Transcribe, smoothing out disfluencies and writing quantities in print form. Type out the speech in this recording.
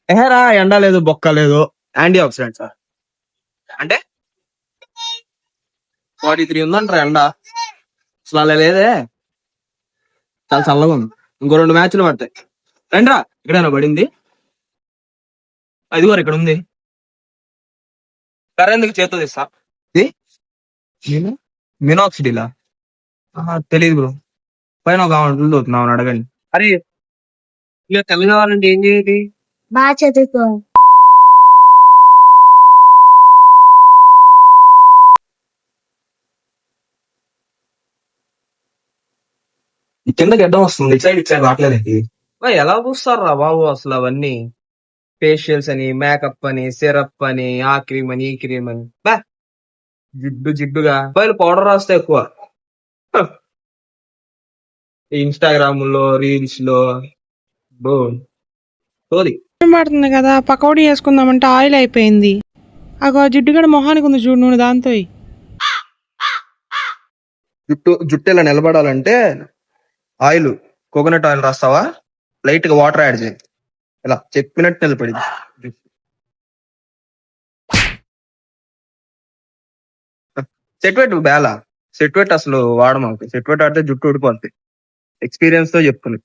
ఎహరా ఎండ లేదు బొక్క లేదు యాంటీ ఆక్సిడెంట్ సార్ అంటే 43 ఉందంటారా ఎండ అసలు అలా లేదే చాలా చల్లగా ఉంది ఇంకో 2 మ్యాచ్లు పడతాయి రండ్రా ఇక్కడేనా పడింది అది కూడా ఇక్కడ ఉంది కరెందుకు చేత్తో తీస్తా ఇది మినాక్సిడిలా తెలియదు బ్రో పైన ఒక అవుతున్నావు అడగండి అరే ఇక తెల్ల కావాలంటే ఏం చేయాలి బాగా చదువుకో. ఈ కింద గడ్డం వస్తుంది ఇటు సైడ్ రావట్లేదు ఎలా పూస్తారా బాబు అసలు అవన్నీ ఫేషియల్స్ అని మేకప్ అని సిరప్ అని ఆ క్రీమ్ అని ఈ క్రీమ్ అని బా జిడ్డుగా అబ్బాయిలు పౌడర్ రాస్తే ఎక్కువ ఇన్స్టాగ్రామ్ లో రీల్స్ లో బో సోది పడుతుంది కదా పకోడీ వేసుకుందామంటే ఆయిల్ అయిపోయింది. అగో జిడ్డుగడ మొహానికి ఉంది చూడు నూనె దాంతో ఎయ్. జుట్టు ఇలా నిలబడాలంటే ఆయిల్ కోకోనట్ ఆయిల్ రాస్తావా లైట్ గా వాటర్ యాడ్ చేయి ఇలా చెప్పినట్టు నిలబడి సెట్ పెట్టు బేలా సెట్ పెట్టు అసలు వాడమాకు సెట్ పెట్టు ఆడితే జుట్టు ఊడిపోద్ది ఎక్స్పీరియన్స్ తో చెప్తుంది